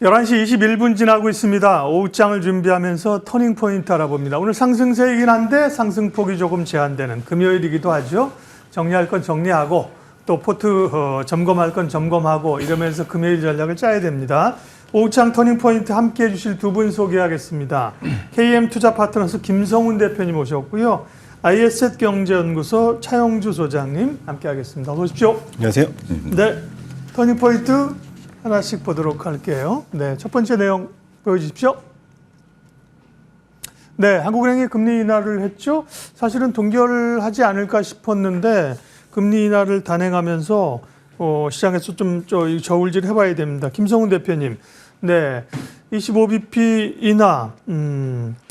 11시 21분 지나고 있습니다. 오후장을 준비하면서 터닝포인트 알아봅니다. 오늘 상승세이긴 한데 상승폭이 조금 제한되는 금요일이기도 하죠. 정리할 건 정리하고 또 포트 점검할 건 점검하고 이러면서 금요일 전략을 짜야 됩니다. 오후장 터닝포인트 함께해 주실 두 분 소개하겠습니다. KM투자파트너스 김성훈 대표님 오셨고요. IS셋경제연구소 차영주 소장님 함께하겠습니다. 어서 오십시오. 안녕하세요. 네, 터닝포인트 하나씩 보도록 할게요. 네, 첫 번째 내용 보여주십시오. 네, 한국은행이 금리 인하를 했죠. 사실은 동결하지 않을까 싶었는데 금리 인하를 단행하면서 시장에서 좀 저울질 해봐야 됩니다. 김성훈 대표님, 네, 25bp 인하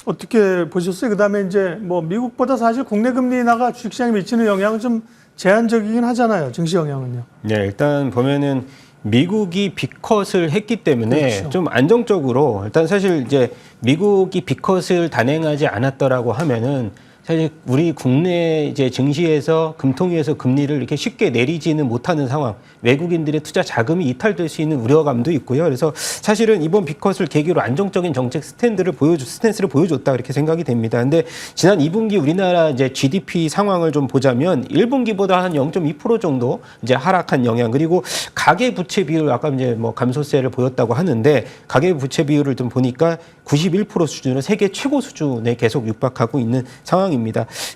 어떻게 보셨어요? 그다음에 이제 뭐 미국보다 사실 국내 금리 인하가 주식시장에 미치는 영향은 좀 제한적이긴 하잖아요. 증시 영향은요. 네, 일단 보면은 미국이 빅컷을 했기 때문에 그렇죠. 좀 안정적으로 일단 사실 이제 미국이 빅컷을 단행하지 않았더라고 하면은 사실 우리 국내 이제 증시에서 금통위에서 금리를 이렇게 쉽게 내리지는 못하는 상황, 외국인들의 투자 자금이 이탈될 수 있는 우려감도 있고요. 그래서 사실은 이번 빅컷을 계기로 안정적인 정책 스탠스를 보여줬다 이렇게 생각이 됩니다. 근데 지난 2분기 우리나라 이제 GDP 상황을 좀 보자면 1분기보다 한 0.2% 정도 이제 하락한 영향, 그리고 가계 부채 비율 아까 이제 뭐 감소세를 보였다고 하는데 가계 부채 비율을 좀 보니까 91% 수준으로 세계 최고 수준에 계속 육박하고 있는 상황입니다.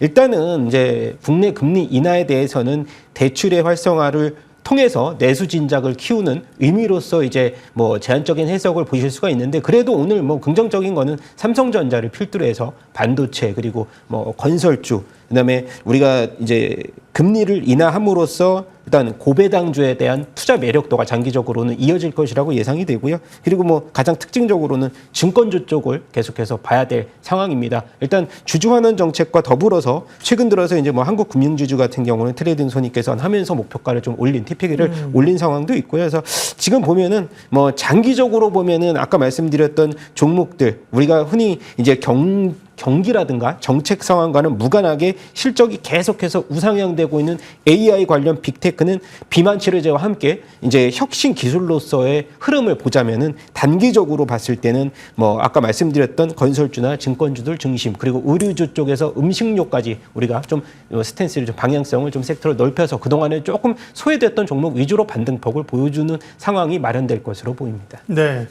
일단은 이제 국내 금리 인하에 대해서는 대출의 활성화를 통해서 내수 진작을 키우는 의미로서 이제 뭐 제한적인 해석을 보실 수가 있는데, 그래도 오늘 뭐 긍정적인 거는 삼성전자를 필두로 해서 반도체 그리고 뭐 건설주, 그다음에 우리가 이제 금리를 인하함으로써 일단 고배당주에 대한 투자 매력도가 장기적으로는 이어질 것이라고 예상이 되고요. 그리고 뭐 가장 특징적으로는 증권주 쪽을 계속해서 봐야 될 상황입니다. 일단 주주환원 정책과 더불어서 최근 들어서 이제 뭐 한국금융지주 같은 경우는 트레이딩 손익개선하면서 목표가를 좀 올린 TP기를 올린 상황도 있고요. 그래서 지금 보면은 뭐 장기적으로 보면은 아까 말씀드렸던 종목들 우리가 흔히 이제 경기라든가 정책 상황과는 무관하게 실적이 계속해서 우상향되고 있는 AI 관련 빅테크는 비만 치료제와 함께 이제 혁신 기술로서의 흐름을 보자면은 단기적으로 봤을 때는 뭐 아까 말씀드렸던 건설주나 증권주들 중심, 그리고 의류주 쪽에서 음식료까지 우리가 좀 스탠스를 좀 방향성을 좀 섹터를 넓혀서 그동안에 조금 소외됐던 종목 위주로 반등폭을 보여주는 상황이 마련될 것으로 보입니다. 네.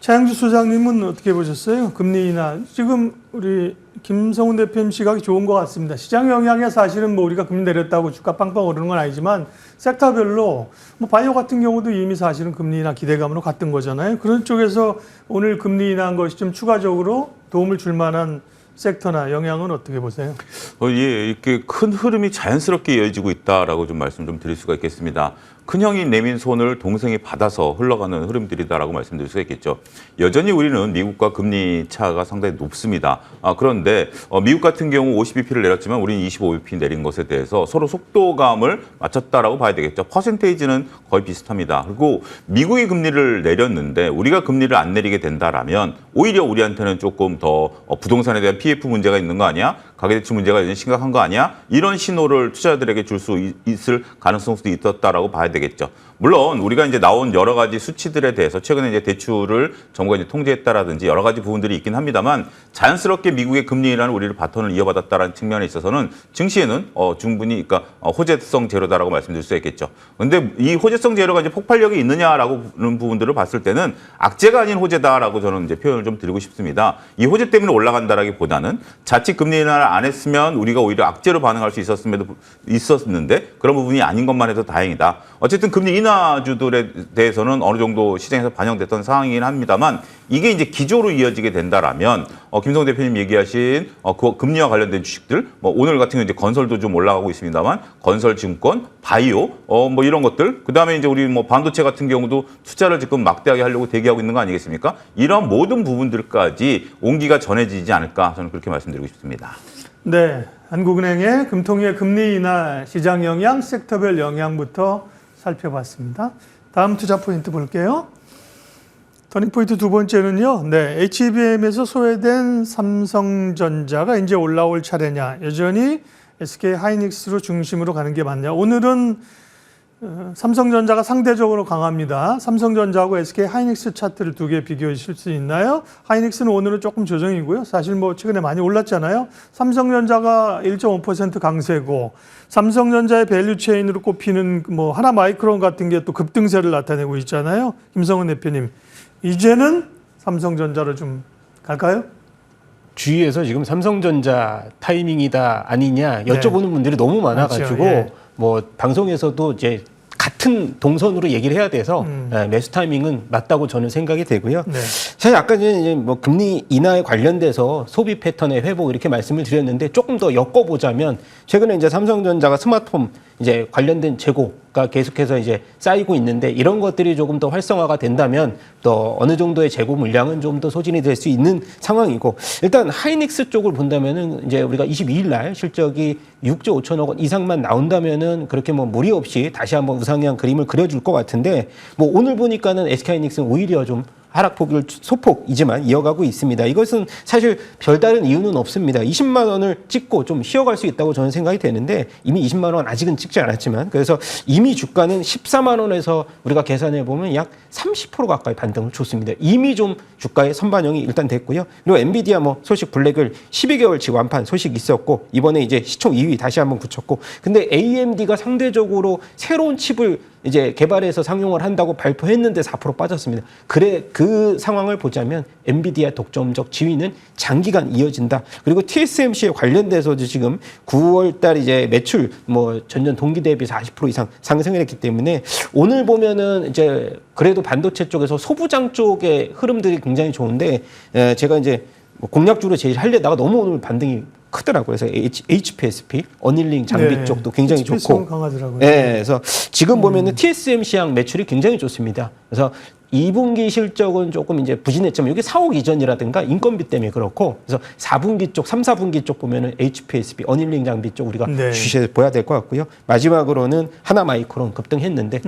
차영주 소장님은 어떻게 보셨어요? 금리 인하. 지금 우리 김성훈 대표님 시각이 좋은 것 같습니다. 시장 영향에 사실은 뭐 우리가 금리 내렸다고 주가 빵빵 오르는 건 아니지만 섹터별로 뭐 바이오 같은 경우도 이미 사실은 금리 인하 기대감으로 갔던 거잖아요. 그런 쪽에서 오늘 금리 인하한 것이 좀 추가적으로 도움을 줄 만한 섹터나 영향은 어떻게 보세요? 예, 이렇게 큰 흐름이 자연스럽게 이어지고 있다라고 좀 말씀 좀 드릴 수가 있겠습니다. 큰형이 내민 손을 동생이 받아서 흘러가는 흐름들이다라고 말씀드릴 수가 있겠죠. 여전히 우리는 미국과 금리 차가 상당히 높습니다. 그런데 미국 같은 경우 50bp를 내렸지만 우리는 25bp 내린 것에 대해서 서로 속도감을 맞췄다라고 봐야 되겠죠. 퍼센테이지는 거의 비슷합니다. 그리고 미국이 금리를 내렸는데 우리가 금리를 안 내리게 된다라면 오히려 우리한테는 조금 더 부동산에 대한 PF 문제가 있는 거 아니야? 가계대출 문제가 여전히 심각한 거 아니야? 이런 신호를 투자자들에게 줄 수 있을 가능성도 있었다라고 봐야 되겠죠. 물론 우리가 이제 나온 여러 가지 수치들에 대해서 최근에 이제 대출을 정부가 이제 통제했다라든지 여러 가지 부분들이 있긴 합니다만 자연스럽게 미국의 금리라는 우리를 바톤을 이어받았다라는 측면에 있어서는 증시에는 충분히 그러니까 호재성 재료다라고 말씀드릴 수 있겠죠. 그런데 이 호재성 재료가 이제 폭발력이 있느냐라고 하는 부분들을 봤을 때는 악재가 아닌 호재다라고 저는 이제 표현을 좀 드리고 싶습니다. 이 호재 때문에 올라간다라기보다는 자칫 금리 인하를 안 했으면 우리가 오히려 악재로 반응할 수 있었는데 그런 부분이 아닌 것만 해도 다행이다. 어쨌든 금리 인하주들에 대해서는 어느 정도 시장에서 반영됐던 상황이긴 합니다만 이게 이제 기조로 이어지게 된다라면 김성훈 대표님 얘기하신 그 금리와 관련된 주식들 뭐 오늘 같은 경우 이제 건설도 좀 올라가고 있습니다만 건설 증권, 바이오 뭐 이런 것들 그다음에 이제 우리 뭐 반도체 같은 경우도 투자를 지금 막대하게 하려고 대기하고 있는 거 아니겠습니까? 이런 모든 부분들까지 온기가 전해지지 않을까 저는 그렇게 말씀드리고 싶습니다. 네, 한국은행의 금통위의 금리 인하 시장 영향, 섹터별 영향부터 살펴봤습니다. 다음 투자 포인트 볼게요. 터닝포인트 두 번째는요. 네, HBM에서 소외된 삼성전자가 이제 올라올 차례냐. 여전히 SK 하이닉스로 중심으로 가는 게 맞냐. 오늘은 삼성전자가 상대적으로 강합니다. 삼성전자하고 SK 하이닉스 차트를 두 개 비교해 주실 수 있나요? 하이닉스는 오늘은 조금 조정이고요. 사실 뭐 최근에 많이 올랐잖아요. 삼성전자가 1.5% 강세고 삼성전자의 밸류 체인으로 꼽히는 뭐 하나마이크론 같은 게 또 급등세를 나타내고 있잖아요. 김성은 대표님, 이제는 삼성전자로 좀 갈까요? 주위에서 지금 삼성전자 타이밍이다 아니냐 여쭤보는 분들이 너무 많아가지고 맞죠, 예. 뭐 방송에서도 이제 같은 동선으로 얘기를 해야 돼서 매수 타이밍은 맞다고 저는 생각이 되고요. 네. 사실 아까 이제 뭐 금리 인하에 관련돼서 소비 패턴의 회복 이렇게 말씀을 드렸는데 조금 더 엮어보자면 최근에 이제 삼성전자가 스마트폰 이제 관련된 재고가 계속해서 이제 쌓이고 있는데 이런 것들이 조금 더 활성화가 된다면 또 어느 정도의 재고 물량은 좀 더 소진이 될 수 있는 상황이고 일단 하이닉스 쪽을 본다면은 이제 우리가 22일 날 실적이 6조 5천억 원 이상만 나온다면은 그렇게 뭐 무리 없이 다시 한번 우상향 그림을 그려줄 것 같은데 뭐 오늘 보니까는 SK하이닉스는 오히려 좀 하락폭을 소폭이지만 이어가고 있습니다. 이것은 사실 별다른 이유는 없습니다. 20만 원을 찍고 좀 쉬어갈 수 있다고 저는 생각이 되는데 이미 20만 원 아직은 찍지 않았지만 그래서 이미 주가는 14만 원에서 우리가 계산해 보면 약 30% 가까이 반등을 줬습니다. 이미 좀 주가의 선반영이 일단 됐고요. 그리고 엔비디아 뭐 소식 블랙을 12개월치 완판 소식 있었고 이번에 이제 시총 2위 다시 한번 굳혔고 근데 AMD가 상대적으로 새로운 칩을 이제 개발해서 상용을 한다고 발표했는데 4% 빠졌습니다. 그 상황을 보자면 엔비디아 독점적 지위는 장기간 이어진다. 그리고 TSMC에 관련돼서도 지금 9월 달 이제 매출 뭐 전년 동기 대비 40% 이상 상승을 했기 때문에 오늘 보면은 이제 그래도 반도체 쪽에서 소부장 쪽의 흐름들이 굉장히 좋은데 제가 이제 뭐 공략주로 제일 하려다가 너무 오늘 반등이 크더라고요. 그래서 HPSP, 어닐링 장비 네. 쪽도 굉장히 좋고. 강하더라고요. 네, 그래서 지금 보면은 TSMC양 매출이 굉장히 좋습니다. 그래서 2분기 실적은 조금 이제 부진했지만 이게 4억 이전이라든가 인건비 때문에 그렇고 그래서 4분기 쪽, 3, 4분기 쪽 보면은 HPSP, 어닐링 장비 쪽 우리가 네. 주시해 보야 될 것 같고요. 마지막으로는 하나마이크론 급등했는데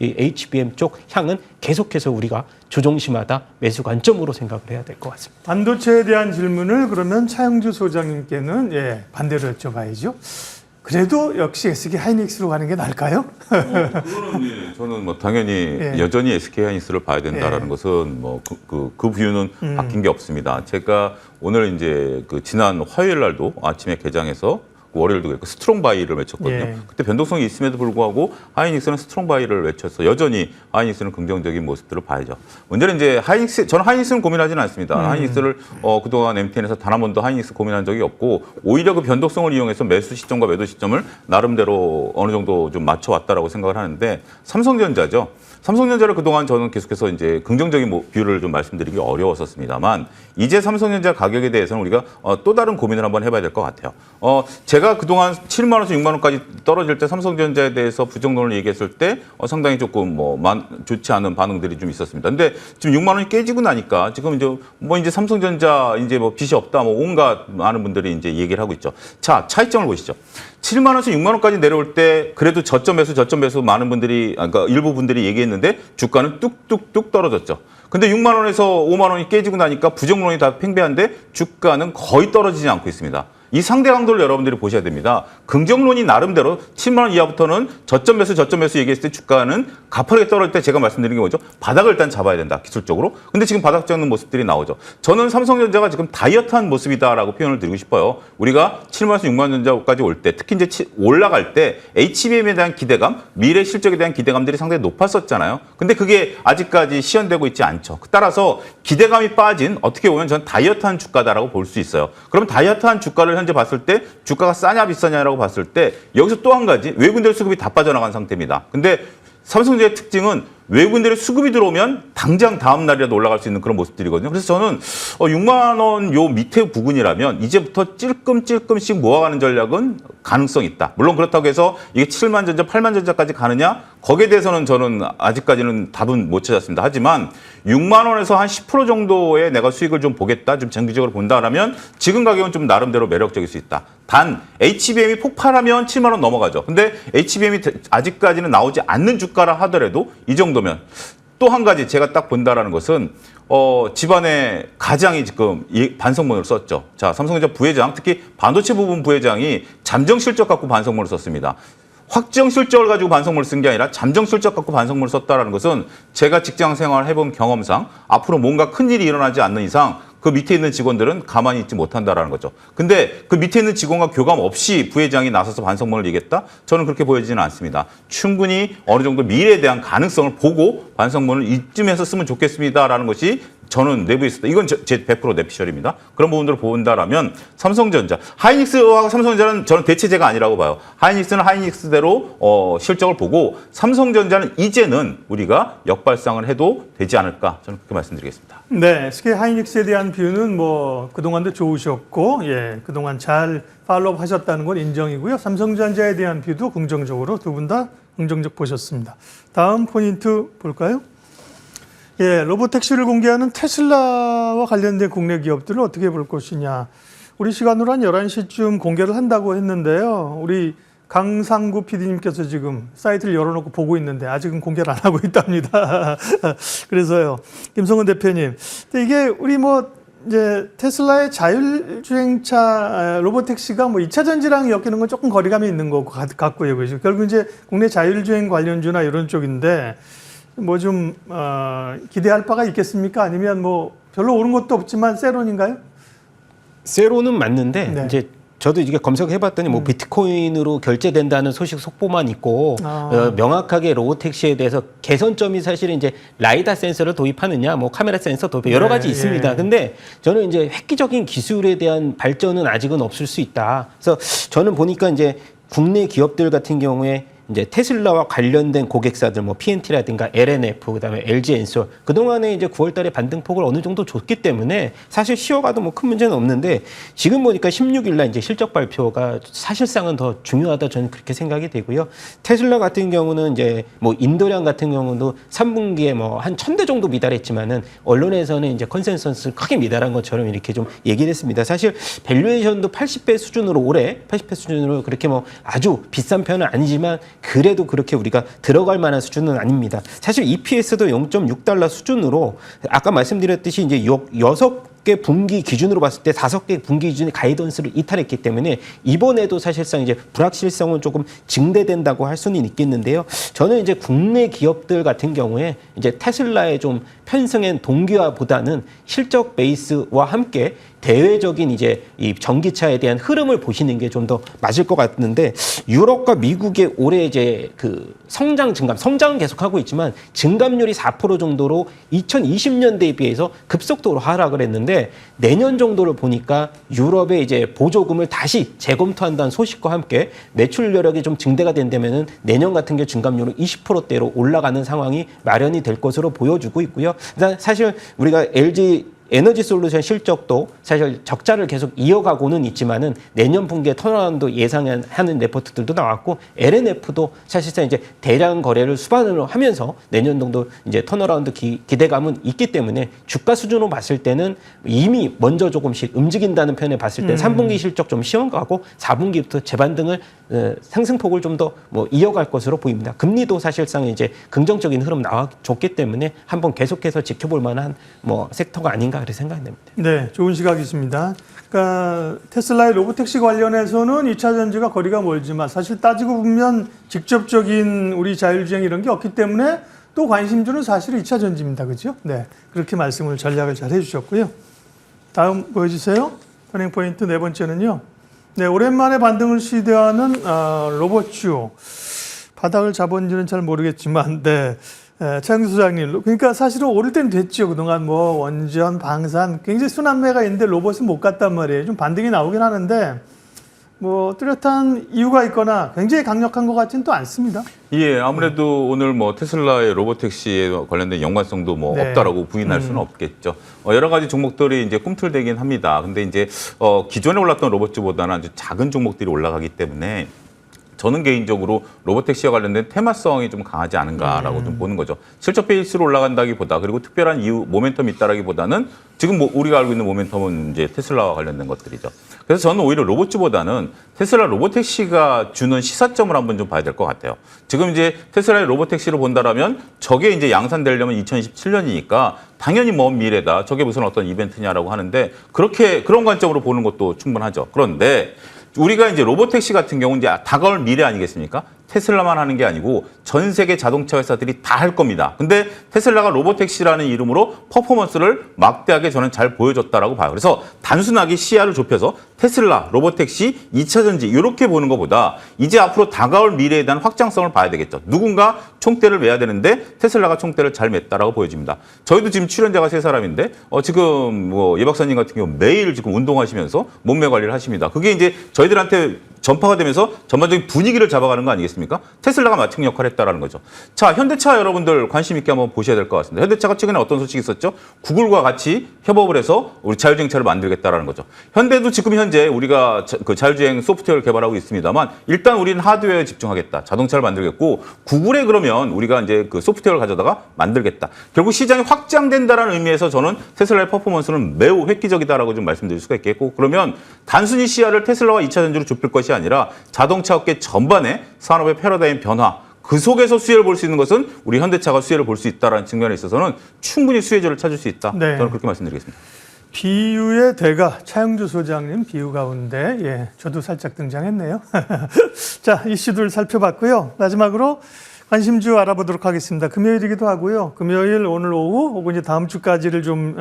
HBM 쪽 향은 계속해서 우리가 조정심하다 매수 관점으로 생각을 해야 될 것 같습니다. 반도체에 대한 질문을 그러면 차영주 소장님께는 반대로 여쭤봐야죠. 그래도 역시 SK 하이닉스로 가는 게 나을까요? 그거는 저는 뭐 당연히 여전히 SK 하이닉스를 봐야 된다라는 것은 뭐 그 뷰는 바뀐 게 없습니다. 제가 오늘 이제 그 지난 화요일 날도 아침에 개장해서 월요일도 그랬고 스트롱 바이를 외쳤거든요. 그때 변동성이 있음에도 불구하고 하이닉스는 스트롱 바이를 외쳐서 여전히 하이닉스는 긍정적인 모습들을 봐야죠. 문제는 이제 저는 하이닉스는 고민하지는 않습니다. 하이닉스를 그동안 MTN에서 단 한 번도 하이닉스 고민한 적이 없고 오히려 그 변동성을 이용해서 매수 시점과 매도 시점을 나름대로 어느 정도 좀 맞춰왔다라고 생각을 하는데 삼성전자죠. 삼성전자를 그동안 저는 계속해서 이제 긍정적인 뷰를 좀 말씀드리기 어려웠었습니다만 이제 삼성전자 가격에 대해서는 우리가 또 다른 고민을 한번 해봐야 될 것 같아요. 제가 그동안 7만 원에서 6만 원까지 떨어질 때 삼성전자에 대해서 부정론을 얘기했을 때 상당히 조금 좋지 않은 반응들이 좀 있었습니다. 근데 지금 6만 원이 깨지고 나니까 지금 이제 삼성전자 이제 빚이 없다 온갖 많은 분들이 이제 얘기를 하고 있죠. 자, 차이점을 보시죠. 7만 원에서 6만 원까지 내려올 때 그래도 저점 매수 많은 분들이 그러니까 일부 분들이 얘기했는데 주가는 뚝뚝뚝 떨어졌죠. 근데 6만 원에서 5만 원이 깨지고 나니까 부정론이 다 팽배한데 주가는 거의 떨어지지 않고 있습니다. 이 상대 강도를 여러분들이 보셔야 됩니다. 긍정론이 나름대로 7만 원 이하부터는 저점 매수 얘기했을 때 주가는 가파르게 떨어질 때 제가 말씀드린 게 뭐죠? 바닥을 일단 잡아야 된다, 기술적으로. 근데 지금 바닥 잡는 모습들이 나오죠. 저는 삼성전자가 지금 다이어트한 모습이다라고 표현을 드리고 싶어요. 우리가 7만 원에서 6만 원까지 올 때, 특히 이제 올라갈 때 HBM에 대한 기대감, 미래 실적에 대한 기대감들이 상당히 높았었잖아요. 근데 그게 아직까지 시현되고 있지 않죠. 따라서 기대감이 빠진 어떻게 보면 저는 다이어트한 주가다라고 볼 수 있어요. 그럼 다이어트한 주가를 현재 봤을 때 주가가 싸냐 비싸냐라고 봤을 때 여기서 또 한 가지 외국인들 수급이 다 빠져나간 상태입니다. 근데 삼성전자의 특징은 외국인들의 수급이 들어오면 당장 다음 날이라도 올라갈 수 있는 그런 모습들이거든요. 그래서 저는 6만 원 요 밑에 부근이라면 이제부터 찔끔찔끔씩 모아가는 전략은 가능성이 있다. 물론 그렇다고 해서 이게 7만 전자, 8만 전자까지 가느냐? 거기에 대해서는 저는 아직까지는 답은 못 찾았습니다. 하지만 6만 원에서 한 10% 정도의 내가 수익을 좀 보겠다, 좀 장기적으로 본다라면 지금 가격은 좀 나름대로 매력적일 수 있다. 단 HBM이 폭발하면 7만 원 넘어가죠. 근데 HBM이 아직까지는 나오지 않는 주가라 하더라도 이 정도면 또 한 가지 제가 딱 본다라는 것은 집안에 가장이 지금 반성문을 썼죠. 자, 삼성전자 부회장, 특히 반도체 부분 부회장이 잠정 실적 갖고 반성문을 썼습니다. 확정 실적을 가지고 반성문을 쓴 게 아니라 잠정 실적 갖고 반성문을 썼다라는 것은 제가 직장 생활을 해본 경험상 앞으로 뭔가 큰일이 일어나지 않는 이상 그 밑에 있는 직원들은 가만히 있지 못한다라는 거죠. 근데 그 밑에 있는 직원과 교감 없이 부회장이 나서서 반성문을 얘기했다? 저는 그렇게 보여지지는 않습니다. 충분히 어느 정도 미래에 대한 가능성을 보고 반성문을 이쯤에서 쓰면 좋겠습니다라는 것이 저는 내부에 있었다. 이건 제 100% 내피셜입니다. 그런 부분들을 본다라면 삼성전자, 하이닉스와 삼성전자는 저는 대체제가 아니라고 봐요. 하이닉스는 하이닉스대로 실적을 보고 삼성전자는 이제는 우리가 역발상을 해도 되지 않을까 저는 그렇게 말씀드리겠습니다. 네, SK 하이닉스에 대한 뷰는 뭐 그동안도 좋으셨고, 예, 그동안 잘 팔로우 하셨다는 건 인정이고요. 삼성전자에 대한 뷰도 긍정적으로 두 분 다 긍정적 보셨습니다. 다음 포인트 볼까요? 예, 로보택시를 공개하는 테슬라와 관련된 국내 기업들을 어떻게 볼 것이냐. 우리 시간으로 한 11시쯤 공개를 한다고 했는데요. 우리 강상구 PD님께서 지금 사이트를 열어놓고 보고 있는데 아직은 공개를 안 하고 있답니다. 그래서요, 김성은 대표님. 근데 이게 우리 뭐 이제 테슬라의 자율주행차 로보택시가 뭐 2차 전지랑 엮이는 건 조금 거리감이 있는 것 같고요. 그죠? 결국 이제 국내 자율주행 관련주나 이런 쪽인데 뭐 좀 기대할 바가 있겠습니까? 아니면 뭐 별로 오른 것도 없지만 세론인가요? 세로는 맞는데 네. 이제 저도 이게 검색해봤더니 뭐 비트코인으로 결제된다는 소식 속보만 있고 명확하게 로보택시에 대해서 개선점이 사실은 이제 라이다 센서를 도입하느냐, 뭐 카메라 센서 도입 여러 가지 있습니다. 예. 근데 저는 이제 획기적인 기술에 대한 발전은 아직은 없을 수 있다. 그래서 저는 보니까 이제 국내 기업들 같은 경우에 이제 테슬라와 관련된 고객사들 뭐 PNT라든가 LNF 그다음에 LG 엔솔 그동안에 이제 9월 달에 반등폭을 어느 정도 줬기 때문에 사실 쉬어가도 뭐 큰 문제는 없는데 지금 보니까 16일 날 이제 실적 발표가 사실상은 더 중요하다 저는 그렇게 생각이 되고요. 테슬라 같은 경우는 이제 뭐 인도량 같은 경우도 3분기에 뭐 한 1000대 정도 미달했지만은 언론에서는 이제 컨센서스를 크게 미달한 것처럼 이렇게 좀 얘기를 했습니다. 사실 밸류에이션도 80배 수준으로 올해 80배 수준으로 그렇게 뭐 아주 비싼 편은 아니지만 그래도 그렇게 우리가 들어갈 만한 수준은 아닙니다. 사실 EPS도 0.6달러 수준으로 아까 말씀드렸듯이 이제 6개 분기 기준으로 봤을 때 5개 분기 기준의 가이던스를 이탈했기 때문에 이번에도 사실상 이제 불확실성은 조금 증대된다고 할 수는 있겠는데요. 저는 이제 국내 기업들 같은 경우에 이제 테슬라의 좀 편승한 동기화보다는 실적 베이스와 함께 대외적인 이제 이 전기차에 대한 흐름을 보시는 게 좀 더 맞을 것 같는데 유럽과 미국의 올해 이제 그 성장은 계속하고 있지만 증감률이 4% 정도로 2020년대에 비해서 급속도로 하락을 했는데 내년 정도를 보니까 유럽의 이제 보조금을 다시 재검토한다는 소식과 함께 매출 여력이 좀 증대가 된다면은 내년 같은 게 증감률은 20%대로 올라가는 상황이 마련이 될 것으로 보여주고 있고요. 사실 우리가 LG 에너지 솔루션 실적도 사실 적자를 계속 이어가고는 있지만은 내년 분기에 턴어라운드 예상하는 레포트들도 나왔고 LNF도 사실상 이제 대량 거래를 수반으로 하면서 내년 정도 이제 턴어라운드 기대감은 있기 때문에 주가 수준으로 봤을 때는 이미 먼저 조금씩 움직인다는 편에 봤을 때 3분기 실적 좀 시원하고 4분기부터 재반등을 상승폭을 좀 더 뭐 이어갈 것으로 보입니다. 금리도 사실상 이제 긍정적인 흐름 나와줬기 때문에 한번 계속해서 지켜볼 만한 뭐 섹터가 아닌가 그렇게 생각됩니다. 네, 좋은 시각이십니다. 그러니까 테슬라의 로보택시 관련해서는 2차 전지가 거리가 멀지만 사실 따지고 보면 직접적인 우리 자율주행 이런 게 없기 때문에 또 관심주는 사실 2차 전지입니다. 그렇죠? 네, 그렇게 전략을 잘 해주셨고요. 다음 보여주세요. 터닝 포인트 네 번째는요. 네, 오랜만에 반등을 시도하는 로봇주. 바닥을 잡은지는 잘 모르겠지만, 네. 최영수 소장님, 그러니까 사실은 오를 때는 됐죠. 그동안 뭐 원전, 방산, 굉장히 순환매가 있는데 로봇은 못 갔단 말이에요. 좀 반등이 나오긴 하는데, 뭐 뚜렷한 이유가 있거나 굉장히 강력한 것 같지는 또 않습니다. 예, 아무래도 오늘 뭐 테슬라의 로보택시에 관련된 연관성도 뭐 네. 없다라고 부인할 수는 없겠죠. 여러 가지 종목들이 이제 꿈틀대긴 합니다. 근데 이제 기존에 올랐던 로봇주보다는 아주 작은 종목들이 올라가기 때문에 저는 개인적으로 로보택시와 관련된 테마성이 좀 강하지 않은가라고 좀 보는 거죠. 실적 베이스로 올라간다기보다 그리고 특별한 이유, 모멘텀이 있다라기보다는 지금 뭐 우리가 알고 있는 모멘텀은 이제 테슬라와 관련된 것들이죠. 그래서 저는 오히려 로봇주보다는 테슬라 로보택시가 주는 시사점을 한번 좀 봐야 될 것 같아요. 지금 이제 테슬라의 로보택시를 본다라면 저게 이제 양산되려면 2027년이니까 당연히 먼 미래다. 저게 무슨 어떤 이벤트냐라고 하는데 그런 관점으로 보는 것도 충분하죠. 그런데 우리가 이제 로보택시 같은 경우는 이제 다가올 미래 아니겠습니까? 테슬라만 하는 게 아니고 전 세계 자동차 회사들이 다 할 겁니다. 근데 테슬라가 로보택시라는 이름으로 퍼포먼스를 막대하게 저는 잘 보여줬다라고 봐요. 그래서 단순하게 시야를 좁혀서 테슬라, 로보택시, 2차 전지 이렇게 보는 것보다 이제 앞으로 다가올 미래에 대한 확장성을 봐야 되겠죠. 누군가 총대를 매야 되는데 테슬라가 총대를 잘 맸다라고 보여집니다. 저희도 지금 출연자가 3사람인데 지금 뭐 예 박사님 같은 경우 매일 지금 운동하시면서 몸매 관리를 하십니다. 그게 이제 저희들한테 전파가 되면서 전반적인 분위기를 잡아가는 거 아니겠습니까? 테슬라가 마침 역할을 했다라는 거죠. 자, 현대차 여러분들 관심 있게 한번 보셔야 될 것 같습니다. 현대차가 최근에 어떤 소식이 있었죠? 구글과 같이 협업을 해서 우리 자율주행차를 만들겠다라는 거죠. 현대도 지금 현재 우리가 그 자율주행 소프트웨어를 개발하고 있습니다만 일단 우리는 하드웨어에 집중하겠다. 자동차를 만들겠고 구글에 그러면 우리가 이제 그 소프트웨어를 가져다가 만들겠다. 결국 시장이 확장된다라는 의미에서 저는 테슬라의 퍼포먼스는 매우 획기적이다라고 좀 말씀드릴 수가 있겠고 그러면 단순히 시야를 테슬라와 2차 전지로 좁힐 것이 아니라 자동차 업계 전반의 산업의 패러다임 변화 그 속에서 수혜를 볼 수 있는 것은 우리 현대차가 수혜를 볼 수 있다는 측면에 있어서는 충분히 수혜주를 찾을 수 있다. 네. 저는 그렇게 말씀드리겠습니다. 비유의 대가 차영주 소장님 비유 가운데 예, 저도 살짝 등장했네요. 자, 이슈들 살펴봤고요. 마지막으로 관심주 알아보도록 하겠습니다. 금요일이기도 하고요. 금요일 오늘 오후 혹은 이제 다음 주까지를 좀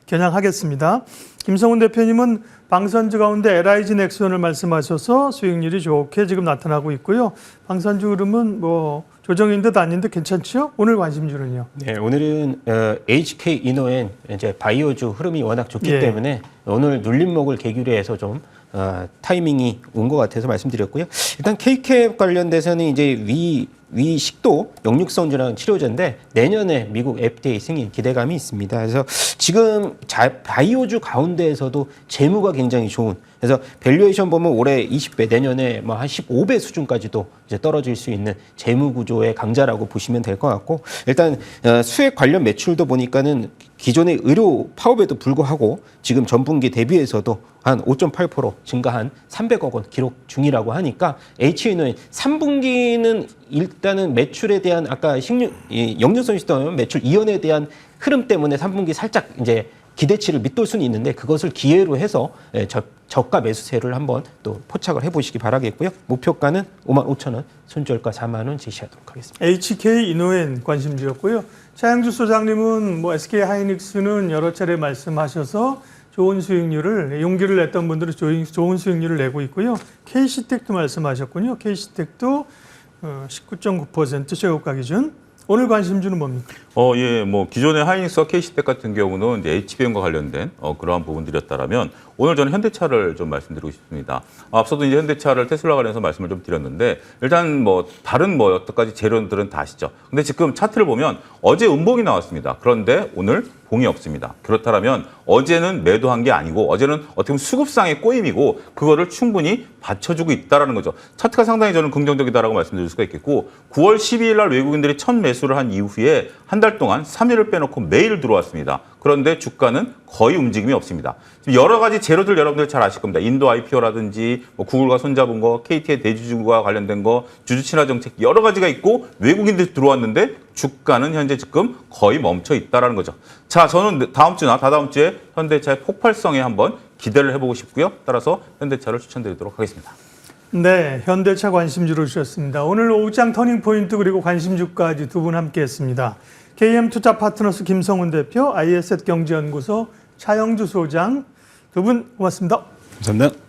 겨냥하겠습니다. 김성훈 대표님은 방산주 가운데 LIG 넥슨을 말씀하셔서 수익률이 좋게 지금 나타나고 있고요. 방산주 흐름은 뭐 조정인 듯 아닌 듯 괜찮죠? 오늘 관심주는요? 네, 오늘은 HK 이노엔 이제 바이오주 흐름이 워낙 좋기 예. 때문에 오늘 눌림목을 계기로 해서 좀 타이밍이 온 것 같아서 말씀드렸고요. 일단 KCAP 관련돼서는 이제 위식도 역류성질환 치료제인데 내년에 미국 FDA 승인 기대감이 있습니다. 그래서 지금 바이오주 가운데에서도 재무가 굉장히 좋은. 그래서 밸류에이션 보면 올해 20배, 내년에 뭐 한 15배 수준까지도 이제 떨어질 수 있는 재무 구조의 강자라고 보시면 될 것 같고 일단 수액 관련 매출도 보니까는 기존의 의료 파업에도 불구하고 지금 전분기 대비해서도 한 5.8% 증가한 300억 원 기록 중이라고 하니까 HNO는 3분기는 일단은 매출에 대한 아까 역류성 시스템 매출 이연에 대한 흐름 때문에 3분기 살짝 이제 기대치를 밑돌 수는 있는데 그것을 기회로 해서 저가 매수세를 한번 또 포착을 해보시기 바라겠고요. 목표가는 55,000원, 손절가 4만 원 제시하도록 하겠습니다. HK 이노엔 관심주였고요. 차영주 소장님은 뭐 SK 하이닉스는 여러 차례 말씀하셔서 좋은 수익률을 용기를 냈던 분들은 좋은 수익률을 내고 있고요. KC텍도 말씀하셨군요. KC텍도 19.9% 최고가 기준. 오늘 관심주는 뭡니까? 예, 뭐 기존의 하이닉스와 KC텍 같은 경우는 이제 HBM과 관련된 그러한 부분들이었다라면 오늘 저는 현대차를 좀 말씀드리고 싶습니다. 앞서도 이제 현대차를 테슬라 관련해서 말씀을 좀 드렸는데 일단 뭐 다른 뭐 여러 가지 재료들은 다 아시죠. 근데 지금 차트를 보면 어제 음봉이 나왔습니다. 그런데 오늘 봉이 없습니다. 그렇다면 어제는 매도한 게 아니고 어제는 어떻게 보면 수급상의 꼬임이고 그거를 충분히 받쳐주고 있다라는 거죠. 차트가 상당히 저는 긍정적이다라고 말씀드릴 수가 있겠고 9월 12일 날 외국인들이 첫 매수를 한 이후에 한 달 동안 3일을 빼놓고 매일 들어왔습니다. 그런데 주가는 거의 움직임이 없습니다. 지금 여러 가지 재료들 여러분들 잘 아실 겁니다. 인도 IPO라든지 뭐 구글과 손잡은 거, KT의 대주주와 관련된 거, 주주 친화 정책 여러 가지가 있고 외국인들이 들어왔는데 주가는 현재 지금 거의 멈춰 있다라는 거죠. 자, 저는 다음 주나 다다음 주에 현대차의 폭발성에 한번 기대를 해보고 싶고요. 따라서 현대차를 추천드리도록 하겠습니다. 네, 현대차 관심주로 주셨습니다. 오늘 오후장 터닝포인트 그리고 관심주까지 두 분 함께했습니다. KM투자파트너스 김성훈 대표, ISS 경제연구소 차영주 소장 두 분 고맙습니다. 감사합니다.